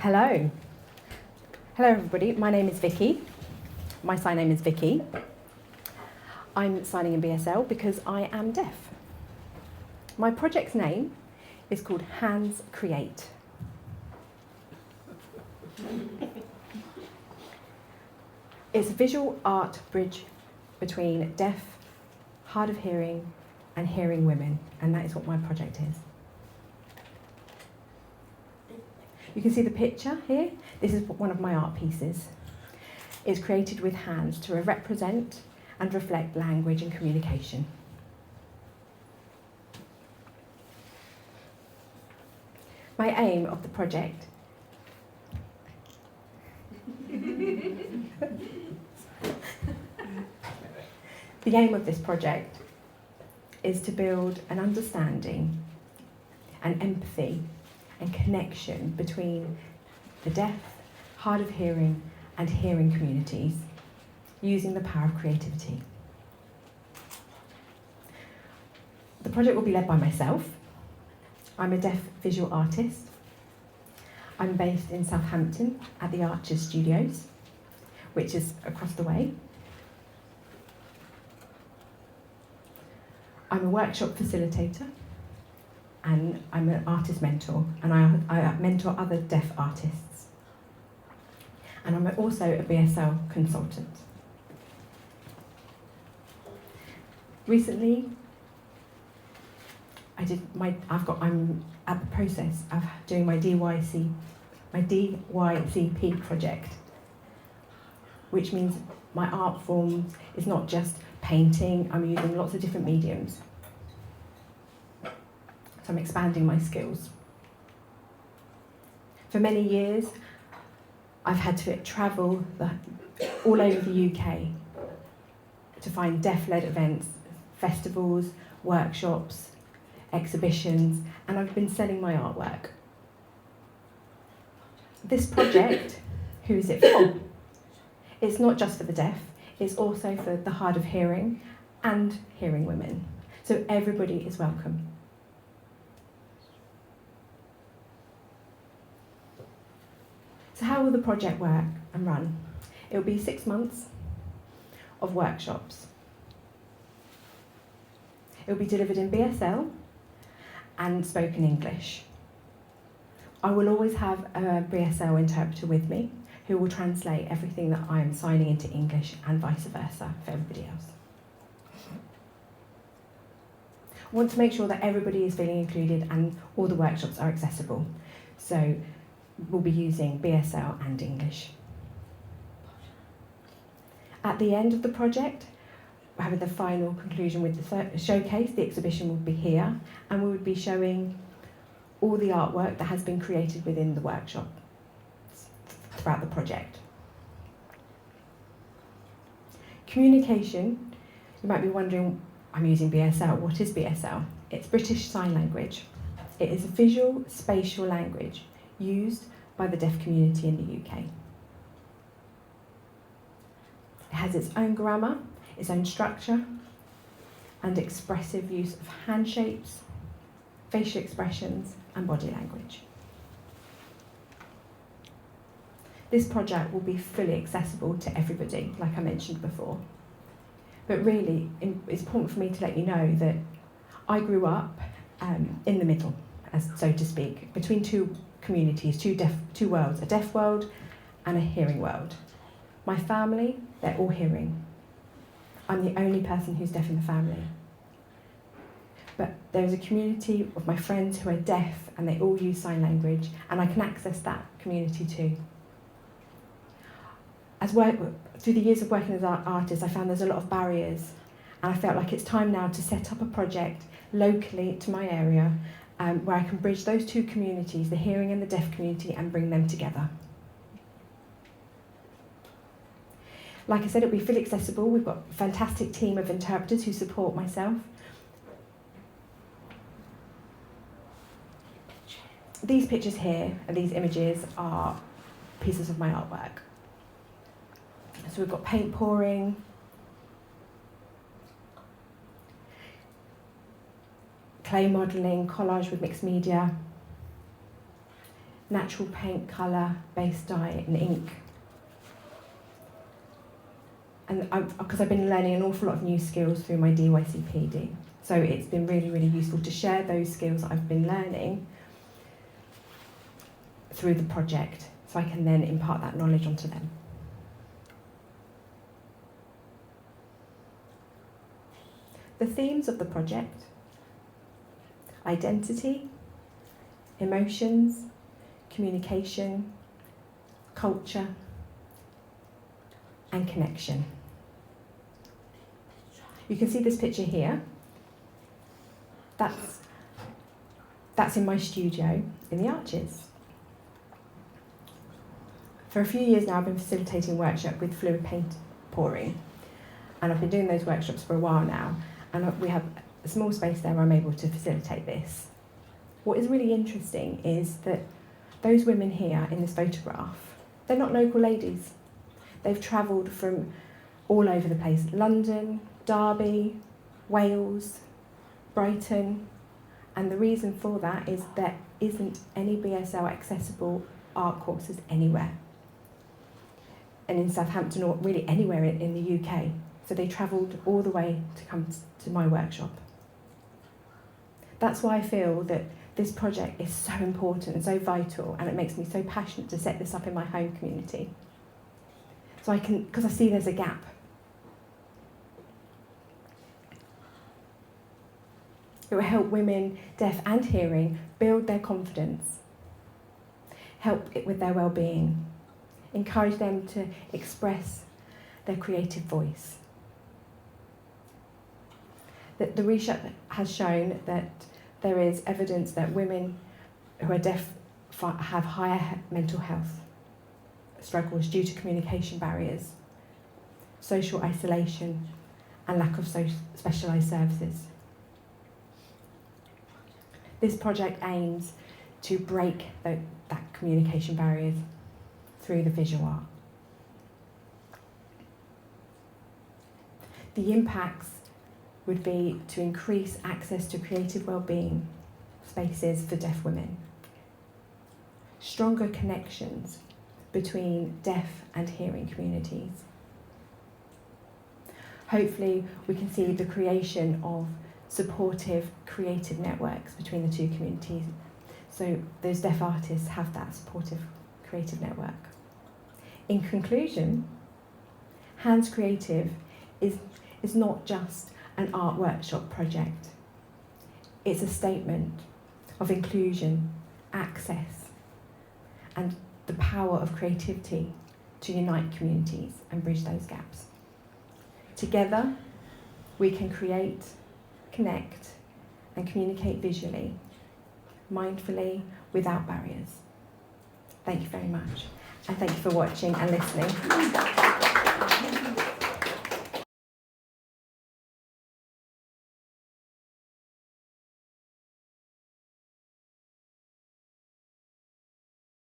Hello. Hello everybody, my name is Vicky. My sign name is Vicky. I'm signing in BSL because I am deaf. My project's name is called Hands Create. It's a visual art bridge between deaf, hard of hearing and hearing women, and that is what my project is. You can see the picture here. This is one of my art pieces. It's created with hands to represent and reflect language and communication. My aim of the project The aim of this project is to build an understanding and empathy and connection between the deaf, hard of hearing and hearing communities using the power of creativity. The project will be led by myself. I'm a deaf visual artist. I'm based in Southampton at the Archers Studios, which is across the way. I'm a workshop facilitator and I'm an artist mentor, and I mentor other deaf artists. And I'm also a BSL consultant. Recently, I'm at the process of doing my DYCP project, which means my art form is not just painting, I'm using lots of different mediums. So I'm expanding my skills. For many years, I've had to travel all over the UK to find deaf-led events, festivals, workshops, exhibitions, and I've been selling my artwork. This project, who is it for? It's not just for the deaf, it's also for the hard of hearing and hearing women. So everybody is welcome. So how will the project work and run? It will be 6 months of workshops. It will be delivered in BSL and spoken English. I will always have a BSL interpreter with me who will translate everything that I am signing into English and vice versa for everybody else. I want to make sure that everybody is feeling included and all the workshops are accessible. So we'll be using BSL and English. At the end of the project, we're having the final conclusion with the showcase. The exhibition will be here, and we will be showing all the artwork that has been created within the workshop throughout the project. Communication, you might be wondering, I'm using BSL, what is BSL? It's British Sign Language. It is a visual spatial language used by the deaf community in the UK. It has its own grammar, its own structure, and expressive use of hand shapes, facial expressions, and body language. This project will be fully accessible to everybody, like I mentioned before. But really, it's important for me to let you know that I grew up in the middle, as so to speak, between two communities, two worlds, a deaf world and a hearing world. My family, they're all hearing. I'm the only person who's deaf in the family. But there's a community of my friends who are deaf and they all use sign language, and I can access that community too. Through the years of working as an artist, I found there's a lot of barriers, and I felt like it's time now to set up a project locally to my area where I can bridge those two communities, the hearing and the deaf community, and bring them together. Like I said, it'll be fully accessible. We've got a fantastic team of interpreters who support myself. These pictures here, and these images, are pieces of my artwork. So we've got paint pouring, clay modelling, collage with mixed media, natural paint, colour, base dye and ink. And because I've been learning an awful lot of new skills through my DYCPD, so it's been really, really useful to share those skills that I've been learning through the project, so I can then impart that knowledge onto them. The themes of the project: identity, emotions, communication, culture, and connection. You can see this picture here. That's in my studio in the Arches. For a few years now, I've been facilitating workshops with fluid paint pouring, and I've been doing those workshops for a while now, and we have a small space there where I'm able to facilitate this. What is really interesting is that those women here in this photograph, they're not local ladies. They've travelled from all over the place: London, Derby, Wales, Brighton, and the reason for that is there isn't any BSL accessible art courses anywhere. And in Southampton, or really anywhere in the UK. So they travelled all the way to come to my workshop. That's why I feel that this project is so important and so vital, and it makes me so passionate to set this up in my home community. So because I see there's a gap. It will help women, deaf and hearing, build their confidence, help it with their well-being, encourage them to express their creative voice. The research has shown that there is evidence that women who are deaf have higher mental health struggles due to communication barriers, social isolation, and lack of specialised services. This project aims to break that communication barriers through the visual art. The impacts would be to increase access to creative well-being spaces for deaf women, stronger connections between deaf and hearing communities. Hopefully we can see the creation of supportive creative networks between the two communities, so those deaf artists have that supportive creative network. In conclusion, Hands Creative is not just an art workshop project. It's a statement of inclusion, access, and the power of creativity to unite communities and bridge those gaps. Together, we can create, connect, and communicate visually, mindfully, without barriers. Thank you very much, and thank you for watching and listening.